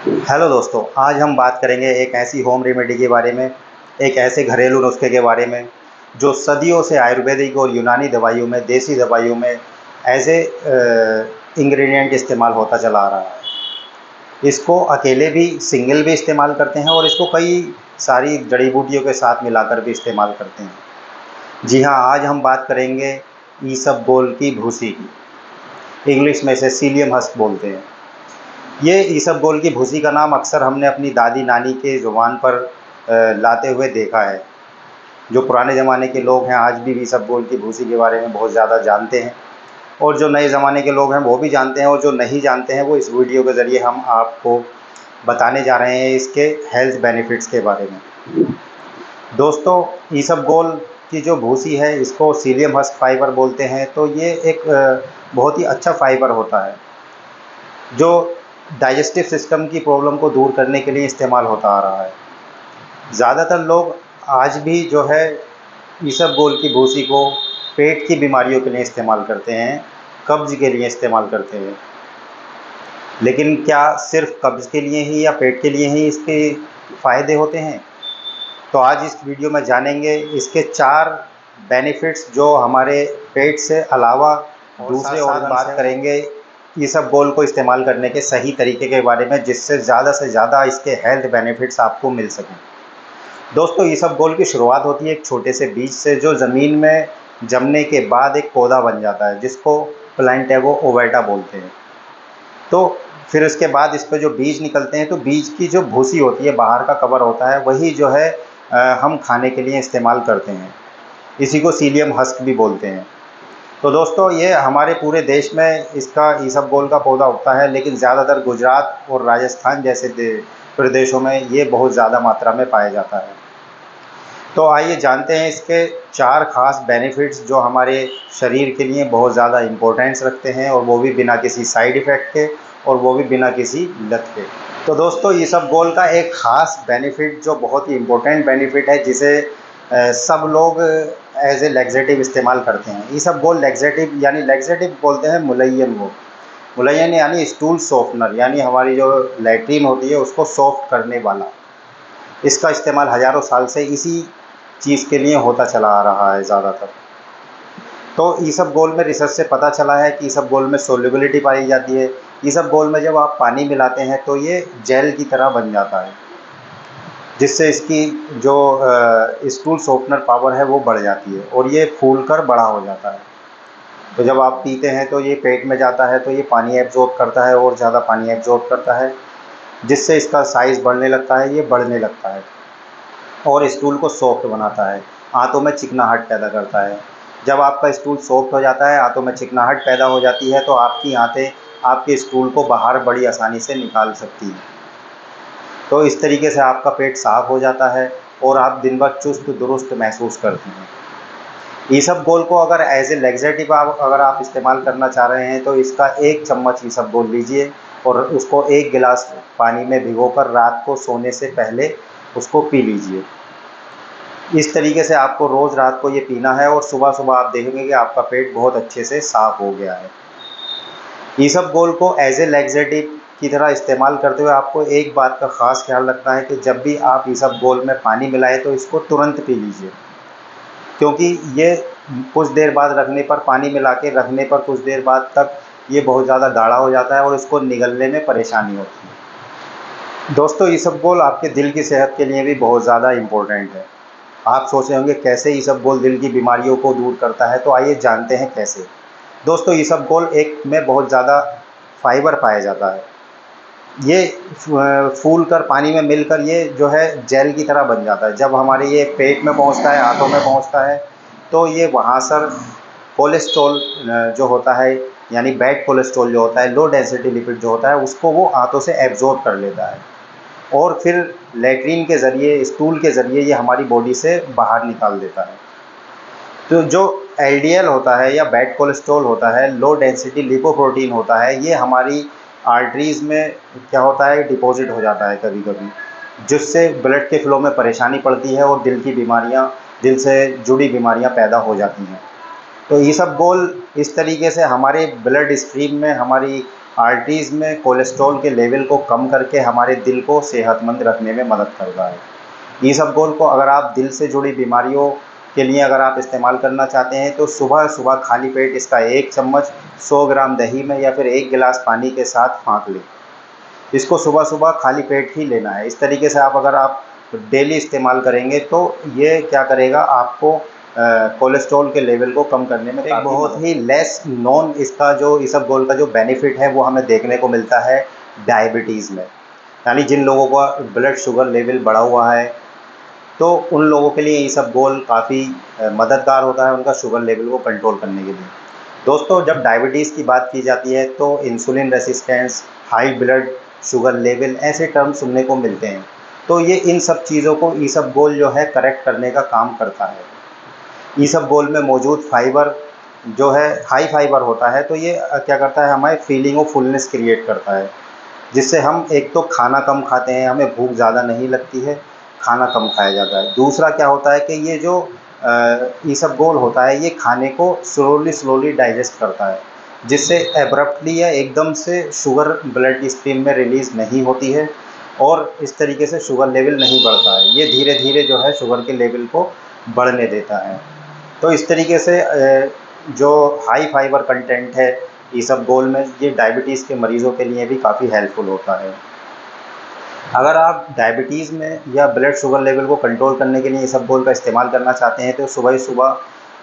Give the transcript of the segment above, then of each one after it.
Hello दोस्तों, आज हम बात करेंगे एक ऐसी होम रेमेडी के बारे में, एक ऐसे घरेलू नुस्खे के बारे में जो सदियों से आयुर्वेदिक और यूनानी दवाइयों में, देसी दवाइयों में एज ए इंग्रेडिएंट इस्तेमाल होता चला आ रहा है। इसको अकेले भी सिंगल भी इस्तेमाल करते हैं और इसको कई सारी जड़ी बूटियों के साथ मिलाकर भी इस्तेमाल करते हैं। जी हाँ, आज हम बात करेंगे ईसबगोल की भूसी की। इंग्लिश में इसे सीलियम हस्क बोलते हैं। ये ईसबगोल की भूसी का नाम अक्सर हमने अपनी दादी नानी के ज़ुबान पर लाते हुए देखा है। जो पुराने ज़माने के लोग हैं आज भी ईसबगोल की भूसी के बारे में बहुत ज़्यादा जानते हैं, और जो नए ज़माने के लोग हैं वो भी जानते हैं, और जो नहीं जानते हैं वो इस वीडियो के ज़रिए हम आपको बताने जा रहे हैं इसके हेल्थ बेनिफिट्स के बारे में। दोस्तों, ईसबगोल की जो भूसी है इसको सीलियम हस्क फाइबर बोलते हैं। तो ये एक बहुत ही अच्छा फाइबर होता है जो डाइजेस्टिव सिस्टम की प्रॉब्लम को दूर करने के लिए इस्तेमाल होता आ रहा है। ज़्यादातर लोग आज भी जो है ईसबगोल की भूसी को पेट की बीमारियों के लिए इस्तेमाल करते हैं, कब्ज़ के लिए इस्तेमाल करते हैं। लेकिन क्या सिर्फ कब्ज़ के लिए ही या पेट के लिए ही इसके फ़ायदे होते हैं? तो आज इस वीडियो में जानेंगे इसके 4 बेनिफिट्स जो हमारे पेट से अलावा दूसरे ऑर्गन से। बात करेंगे ईसबगोल को इस्तेमाल करने के सही तरीके के बारे में, जिससे ज़्यादा से ज़्यादा इसके हेल्थ बेनिफिट्स आपको मिल सकें। दोस्तों, ईसबगोल की शुरुआत होती है एक छोटे से बीज से, जो ज़मीन में जमने के बाद एक पौधा बन जाता है, जिसको प्लांटेगो ओवेटा बोलते हैं। तो फिर उसके बाद इस पर जो बीज निकलते हैं, तो बीज की जो भूसी होती है, बाहर का कवर होता है, वही जो है हम खाने के लिए इस्तेमाल करते हैं। इसी को सीलियम हस्क भी बोलते हैं। तो दोस्तों, ये हमारे पूरे देश में इसका ईसबगोल का पौधा उगता है, लेकिन ज़्यादातर गुजरात और राजस्थान जैसे प्रदेशों में ये बहुत ज़्यादा मात्रा में पाया जाता है। तो आइए जानते हैं इसके 4 खास बेनिफिट्स जो हमारे शरीर के लिए बहुत ज़्यादा इम्पोर्टेंस रखते हैं, और वो भी बिना किसी साइड इफ़ेक्ट के, और वो भी बिना किसी लत के। तो दोस्तों, ईसबगोल का एक ख़ास बेनिफिट जो बहुत ही इम्पोर्टेंट बेनिफिट है, जिसे सब लोग एज ए लैक्सेटिव इस्तेमाल करते हैं। ईसबगोल लैक्सेटिव यानी लैक्सेटिव बोलते हैं मुलय्यन को। मुलय्यन यानी स्टूल सॉफ्टनर, यानी हमारी जो लैट्रीन होती है उसको सॉफ्ट करने वाला। इसका इस्तेमाल हज़ारों साल से इसी चीज़ के लिए होता चला आ रहा है ज़्यादातर। तो ईसबगोल में रिसर्च से पता चला है कि ईसबगोल में सोल्युबिलिटी पाई जाती है। ईसबगोल में जब आप पानी मिलाते हैं तो ये जेल की तरह बन जाता है, जिससे इसकी जो स्टूल सॉफ्टनर पावर है वो बढ़ जाती है, और ये फूल कर बड़ा हो जाता है। तो जब आप पीते हैं तो ये पेट में जाता है, तो ये पानी एब्जॉर्ब करता है, और ज़्यादा पानी एब्जॉर्ब करता है, जिससे इसका साइज़ बढ़ने लगता है, ये बढ़ने लगता है, और स्टूल को सॉफ्ट बनाता है, आंतों में चिकनाहट पैदा करता है। जब आपका स्टूल सॉफ्ट हो जाता है, आंतों में चिकनाहट पैदा हो जाती है, तो आपकी आंतें आपके स्टूल को बाहर बड़ी आसानी से निकाल सकती हैं। तो इस तरीके से आपका पेट साफ़ हो जाता है, और आप दिन भर चुस्त दुरुस्त महसूस करते हैं। ईसबगोल को अगर एज ए लैक्सेटिव अगर आप इस्तेमाल करना चाह रहे हैं, तो इसका 1 चम्मच ईसबगोल लीजिए, और उसको 1 गिलास पानी में भिगोकर रात को सोने से पहले उसको पी लीजिए। इस तरीके से आपको रोज़ रात को ये पीना है, और सुबह-सुबह आप देखेंगे कि आपका पेट बहुत अच्छे से साफ़ हो गया है। ईसबगोल को एज ए लैक्सेटिव की तरह इस्तेमाल करते हुए आपको एक बात का ख़ास ख्याल रखना है कि जब भी आप ईसबगोल में पानी मिलाएँ तो इसको तुरंत पी लीजिए, क्योंकि ये कुछ देर बाद रखने पर, पानी मिला के रखने पर कुछ देर बाद तक ये बहुत ज़्यादा गाढ़ा हो जाता है, और इसको निगलने में परेशानी होती है। दोस्तों, ईसबगोल आपके दिल की सेहत के लिए भी बहुत ज़्यादा इम्पोर्टेंट है। आप सोच रहे होंगे कैसे ईसबगोल दिल की बीमारियों को दूर करता है, तो आइए जानते हैं कैसे। दोस्तों, ईसबगोल एक में बहुत ज़्यादा फाइबर पाया जाता है। ये फूल कर पानी में मिलकर ये जो है जेल की तरह बन जाता है। जब हमारे ये पेट में पहुंचता है, आंतों में पहुंचता है, तो ये वहाँ सर कोलेस्ट्रॉल जो होता है, यानी बैड कोलेस्ट्रॉल जो होता है, लो डेंसिटी लिपिड जो होता है, उसको वो आंतों से एब्जॉर्ब कर लेता है, और फिर लैट्रीन के ज़रिए, स्टूल के ज़रिए ये हमारी बॉडी से बाहर निकाल देता है। तो जो एलडीएल होता है या बैड कोलेस्ट्रॉल होता है, लो डेंसिटी लिपोप्रोटीन होता है, ये हमारी आर्टरीज़ में क्या होता है, डिपॉज़िट हो जाता है कभी-कभी, जिससे ब्लड के फ़्लो में परेशानी पड़ती है, और दिल की बीमारियाँ, दिल से जुड़ी बीमारियाँ पैदा हो जाती हैं। तो ईसबगोल इस तरीके से हमारे ब्लड स्ट्रीम में, हमारी आर्टरीज़ में कोलेस्ट्रॉल के लेवल को कम करके हमारे दिल को सेहतमंद रखने में मदद करता है। ईसबगोल को अगर आप दिल से जुड़ी बीमारियों के लिए अगर आप इस्तेमाल करना चाहते हैं तो सुबह-सुबह खाली पेट इसका 1 चम्मच 100 ग्राम दही में या फिर 1 गिलास पानी के साथ फाँक लें। इसको सुबह-सुबह खाली पेट ही लेना है। इस तरीके से अगर आप डेली इस्तेमाल करेंगे तो ये क्या करेगा, आपको कोलेस्ट्रॉल के लेवल को कम करने में एक बहुत ही लेस नॉन इसका जो ईसबगोल का जो बेनिफिट है वो हमें देखने को मिलता है डायबिटीज़ में। यानी जिन लोगों का ब्लड शुगर लेवल बढ़ा हुआ है तो उन लोगों के लिए ईसबगोल काफ़ी मददगार होता है उनका शुगर लेवल को कंट्रोल करने के लिए। दोस्तों, जब डायबिटीज़ की बात की जाती है तो insulin resistance, high blood sugar level ऐसे टर्म सुनने को मिलते हैं। तो ये इन सब चीज़ों को ईसबगोल जो है करेक्ट करने का काम करता है। ईसबगोल में मौजूद फाइबर जो है हाई फाइबर होता है, तो ये क्या करता है, हमारी फीलिंग ऑफ फुलनेस क्रिएट करता है, जिससे हम एक तो खाना कम खाते हैं, हमें भूख ज़्यादा नहीं लगती है, खाना कम खाया जाता है। दूसरा क्या होता है कि ये जो ईसबगोल होता है ये खाने को स्लोली डाइजेस्ट करता है, जिससे एब्रप्टली या एकदम से शुगर ब्लड की स्ट्रीम में रिलीज़ नहीं होती है और इस तरीके से शुगर लेवल नहीं बढ़ता है। ये धीरे-धीरे जो है शुगर के लेवल को बढ़ने देता है। तो इस तरीके से जो हाई फाइबर कंटेंट है ईसबगोल में, ये डायबिटीज़ के मरीज़ों के लिए भी काफ़ी हेल्पफुल होता है। अगर आप डायबिटीज़ में या ब्लड शुगर लेवल को कंट्रोल करने के लिए ईसबगोल का इस्तेमाल करना चाहते हैं तो सुबह ही सुबह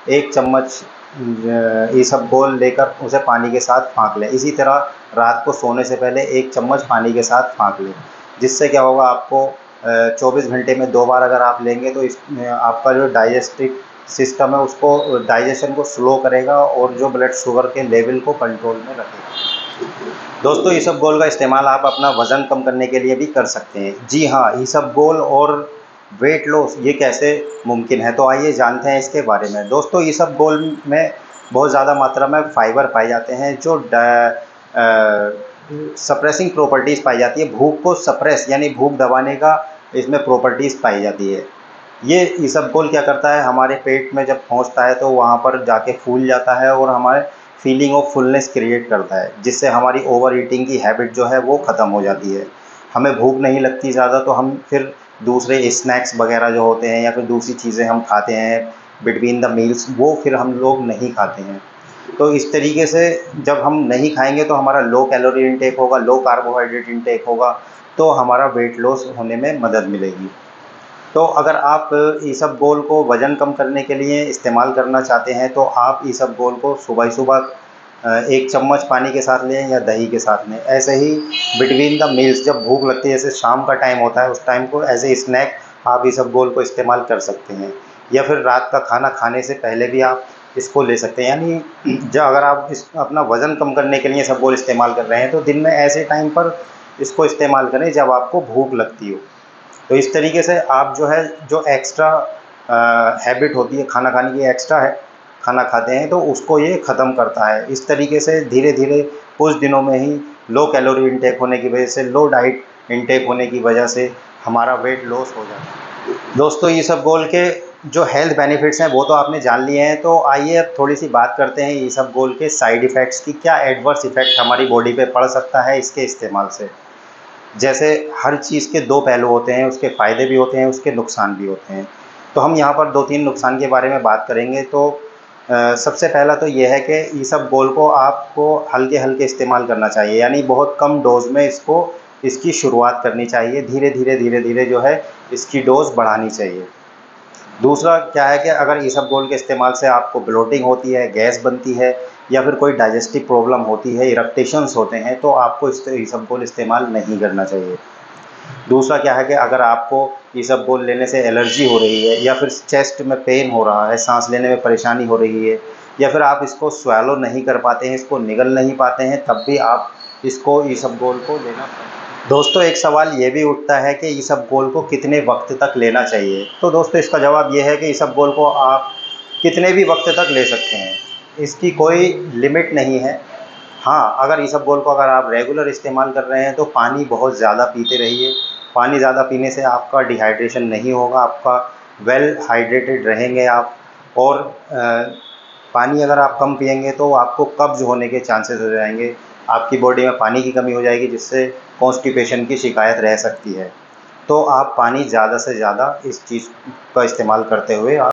1 चम्मच ईसबगोल लेकर उसे पानी के साथ फाँक लें। इसी तरह रात को सोने से पहले 1 चम्मच पानी के साथ फाँक लें, जिससे क्या होगा, आपको 24 घंटे में 2 बार अगर आप लेंगे तो आपका जो डाइजेस्टिव सिस्टम है उसको डाइजेशन को स्लो करेगा और जो ब्लड शुगर के लेवल को कंट्रोल में रखेगा। दोस्तों, ईसबगोल का इस्तेमाल आप अपना वज़न कम करने के लिए भी कर सकते हैं। जी हाँ, ईसबगोल और वेट लॉस ये कैसे मुमकिन है, तो आइए जानते हैं इसके बारे में। दोस्तों, ईसबगोल में बहुत ज़्यादा मात्रा में फाइबर पाए जाते हैं जो सप्रेसिंग प्रॉपर्टीज़ पाई जाती है। भूख को सप्रेस यानी भूख दबाने का इसमें प्रॉपर्टीज़ पाई जाती है। ये ईसबगोल क्या करता है, हमारे पेट में जब पहुंचता है तो वहाँ पर जाके फूल जाता है और हमारे फीलिंग ऑफ फुलनेस क्रिएट करता है, जिससे हमारी ओवर ईटिंग की हैबिट जो है वो ख़त्म हो जाती है। हमें भूख नहीं लगती ज़्यादा, तो हम फिर दूसरे स्नैक्स वगैरह जो होते हैं या फिर दूसरी चीज़ें हम खाते हैं बिटवीन द मील्स, वो फिर हम लोग नहीं खाते हैं। तो इस तरीके से जब हम नहीं खाएंगे तो हमारा लो कैलोरी इंटेक होगा, लो कार्बोहाइड्रेट इंटेक होगा, तो हमारा वेट लॉस होने में मदद मिलेगी। तो अगर आप ईसबगोल को वज़न कम करने के लिए इस्तेमाल करना चाहते हैं तो आप ईसबगोल को सुबह ही सुबह 1 चम्मच पानी के साथ लें या दही के साथ लें। ऐसे ही बिटवीन द मील्स जब भूख लगती है, जैसे शाम का टाइम होता है, उस टाइम को एज़ ए स्नैक आप ईसबगोल को इस्तेमाल कर सकते हैं, या फिर रात का खाना खाने से पहले भी आप इसको ले सकते हैं। यानी जो अगर आप इस अपना वज़न कम करने के लिए ईसबगोल इस्तेमाल कर रहे हैं तो दिन में ऐसे टाइम पर इसको इस्तेमाल करें जब आपको भूख लगती हो। तो इस तरीके से आप जो है, जो एक्स्ट्रा हैबिट होती है खाना खाने की, एक्स्ट्रा है खाना खाते हैं, तो उसको ये ख़त्म करता है। इस तरीके से धीरे-धीरे कुछ दिनों में ही लो कैलोरी इंटेक होने की वजह से, लो डाइट इंटेक होने की वजह से हमारा वेट लॉस हो जाता है। दोस्तों, ईसबगोल के जो हेल्थ बेनिफिट्स हैं वो तो आपने जान लिए हैं, तो आइए अब थोड़ी-सी बात करते हैं ईसबगोल के साइड इफ़ेक्ट्स की। क्या एडवर्स इफ़ेक्ट हमारी बॉडी पे पड़ सकता है इसके इस्तेमाल से? जैसे हर चीज़ के 2 पहलू होते हैं, उसके फ़ायदे भी होते हैं, उसके नुकसान भी होते हैं। तो हम यहाँ पर 2-3 नुकसान के बारे में बात करेंगे। तो सबसे पहला तो ये है कि ईसबगोल को आपको हल्के-हल्के इस्तेमाल करना चाहिए, यानी बहुत कम डोज़ में इसकी शुरुआत करनी चाहिए। धीरे-धीरे जो है इसकी डोज़ बढ़ानी चाहिए। दूसरा क्या है कि अगर ईसबगोल के इस्तेमाल से आपको ब्लोटिंग होती है, गैस बनती है या फिर कोई डाइजेस्टिव प्रॉब्लम होती है, इरिटेशंस होते हैं, तो आपको ईसबगोल इस्तेमाल नहीं करना चाहिए। दूसरा क्या है कि अगर आपको ईसबगोल लेने से एलर्जी हो रही है या फिर चेस्ट में पेन हो रहा है, सांस लेने में परेशानी हो रही है, या फिर आप इसको स्वैलो नहीं कर पाते हैं, इसको निगल नहीं पाते हैं, तब भी आप इसको ईसबगोल को लेना पड़ेगा। दोस्तों, एक सवाल ये भी उठता है कि ईसबगोल को कितने वक्त तक लेना चाहिए। तो दोस्तों, इसका जवाब ये है कि ईसबगोल को आप कितने भी वक्त तक ले सकते हैं, इसकी कोई लिमिट नहीं है। हाँ, अगर ईसबगोल को अगर आप रेगुलर इस्तेमाल कर रहे हैं तो पानी बहुत ज़्यादा पीते रहिए। पानी ज़्यादा पीने से आपका डिहाइड्रेशन नहीं होगा, आपका वेल हाइड्रेटेड रहेंगे आप। और पानी अगर आप कम पिएंगे तो आपको कब्ज़ होने के चांसेस हो जाएंगे। आपकी बॉडी में पानी की कमी हो जाएगी, जिससे कॉन्स्टिपेशन की शिकायत रह सकती है। तो आप पानी ज़्यादा से ज़्यादा इस चीज़ का इस्तेमाल करते हुए आप